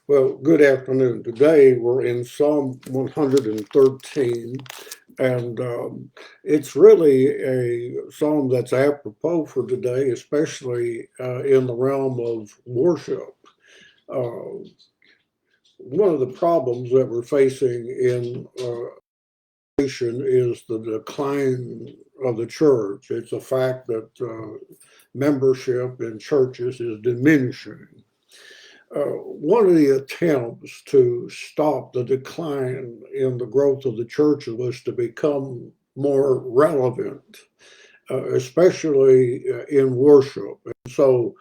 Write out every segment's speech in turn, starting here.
Well, good afternoon. Today we're in Psalm 113, and it's really a psalm that's apropos for today, especially in the realm of worship. Uh, One of the problems that we're facing in nation is the decline of the church. It's a fact that membership in churches is diminishing. One of the attempts to stop the decline in the growth of the church was to become more relevant, especially in worship. And so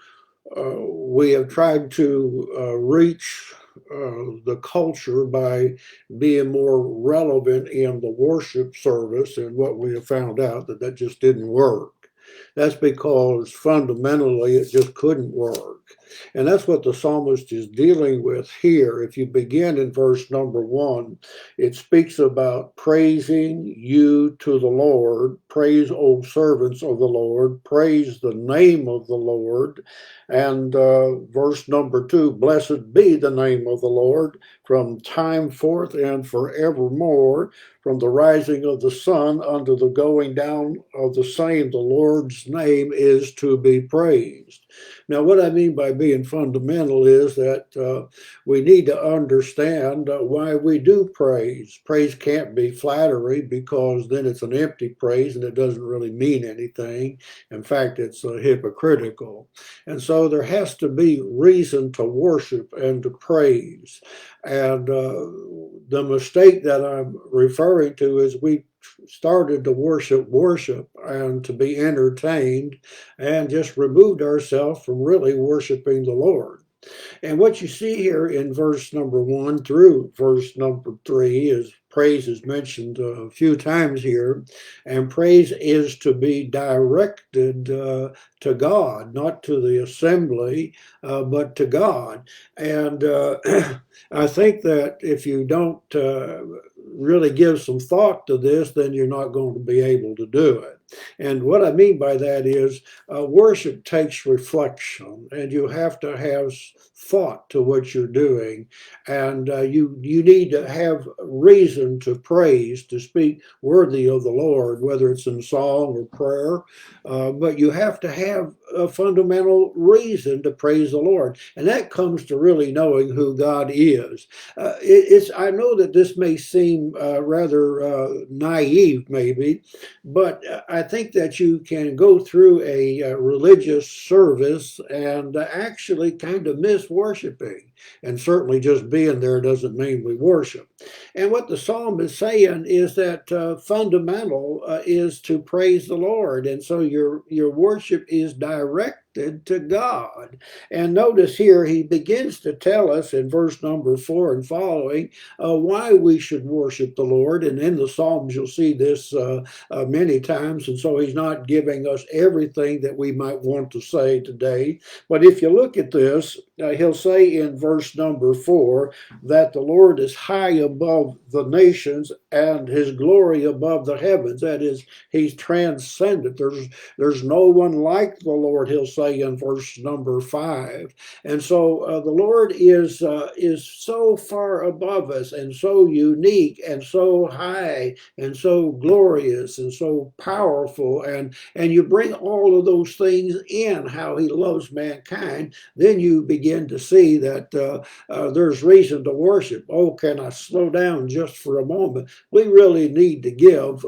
we have tried to reach the culture by being more relevant in the worship service, and what we have found out that just didn't work. That's because fundamentally it just couldn't work. And that's what the psalmist is dealing with here. If you begin in verse number 1, it speaks about praising you to the Lord. Praise, O servants of the Lord. Praise the name of the Lord. And verse number 2, blessed be the name of the Lord from time forth and forevermore, from the rising of the sun unto the going down of the same. The Lord's name is to be praised. Now, what I mean by being fundamental is that we need to understand why we do praise. Praise can't be flattery, because then it's an empty praise and it doesn't really mean anything. In fact, it's hypocritical. And so there has to be reason to worship and to praise. And the mistake that I'm referring to is we started to worship and to be entertained, and just removed ourselves from really worshiping the Lord. And what you see here in verse number 1 through verse number 3 is praise is mentioned a few times here, and praise is to be directed to God, not to the assembly, but to God. And I think that if you don't really give some thought to this, then you're not going to be able to do it. And what I mean by that is worship takes reflection, and you have to have thought to what you're doing, and you need to have reason to praise, to speak worthy of the Lord, whether it's in song or prayer. But you have to have a fundamental reason to praise the Lord, and that comes to really knowing who God is. I know that this may seem rather naive, maybe, but I think that you can go through a religious service and actually kind of miss worshiping. And certainly just being there doesn't mean we worship. And what the psalm is saying is that fundamental is to praise the Lord. And so your worship is directed to God. And notice here, he begins to tell us in verse number 4 and following why we should worship the Lord. And in the Psalms, you'll see this many times. And so he's not giving us everything that we might want to say today. But if you look at this, he'll say in verse number 4 that the Lord is high above the nations and his glory above the heavens. That is, he's transcendent. There's no one like the Lord, he'll say in verse number 5. And so the Lord is so far above us, and so unique, and so high, and so glorious, and so powerful. And you bring all of those things in, how he loves mankind, then you begin to see that there's reason to worship. Oh, can I slow down just for a moment? We really need to give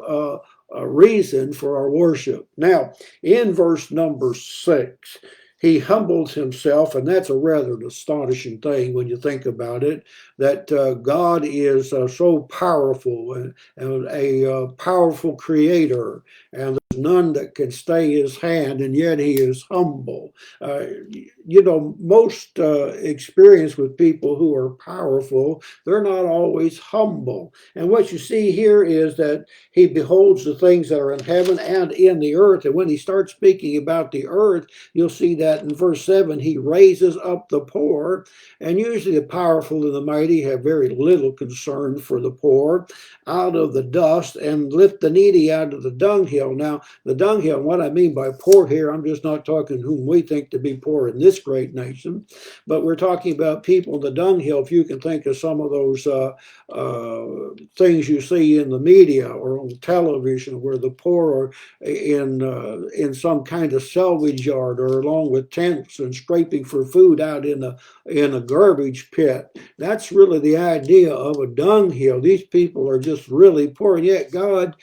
a reason for our worship. Now, in verse number 6, he humbles himself, and that's a rather astonishing thing when you think about it, that God is so powerful, and a powerful creator, and there's none that can stay his hand, and yet he is humble. Most experience with people who are powerful, they're not always humble. And what you see here is that he beholds the things that are in heaven and in the earth. And when he starts speaking about the earth, you'll see that in verse 7, he raises up the poor. And usually the powerful and the mighty have very little concern for the poor, out of the dust, and lift the needy out of the dunghill. Now, The dunghill, and what I mean by poor here, I'm just not talking whom we think to be poor in this great nation, but we're talking about people in the dunghill. If you can think of some of those things you see in the media or on television, where the poor are in some kind of salvage yard or along with tents and scraping for food out in a garbage pit. That's really the idea of a dunghill. These people are just really poor, and yet God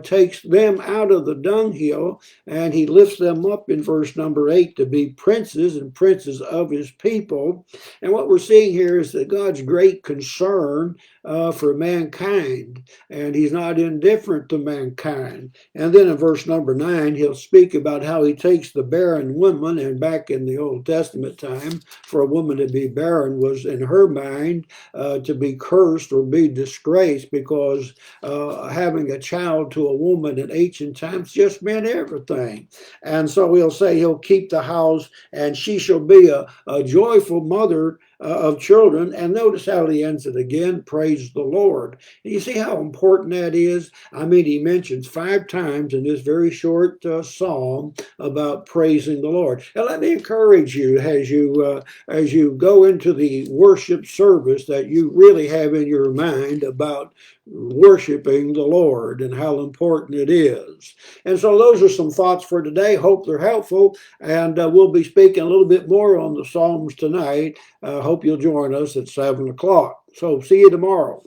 takes them out of the dunghill and he lifts them up in verse number 8 to be princes and princes of his people. And what we're seeing here is that God's great concern for mankind, and he's not indifferent to mankind. And then in verse number 9, he'll speak about how he takes the barren woman, and back in the Old Testament time, for a woman to be barren was in her mind to be cursed or be disgraced, because having a child to a woman in ancient times just meant everything. And so he'll say he'll keep the house, and she shall be a joyful mother of children. And notice how he ends it again, praise the Lord. And you see how important that is? I mean, he mentions 5 times in this very short psalm about praising the Lord. And let me encourage you as you go into the worship service, that you really have in your mind about worshiping the Lord and how important it is. And so those are some thoughts for today. Hope they're helpful, and we'll be speaking a little bit more on the Psalms tonight. Hope you'll join us at 7 o'clock. So see you tomorrow,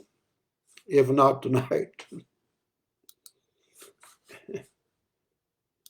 if not tonight.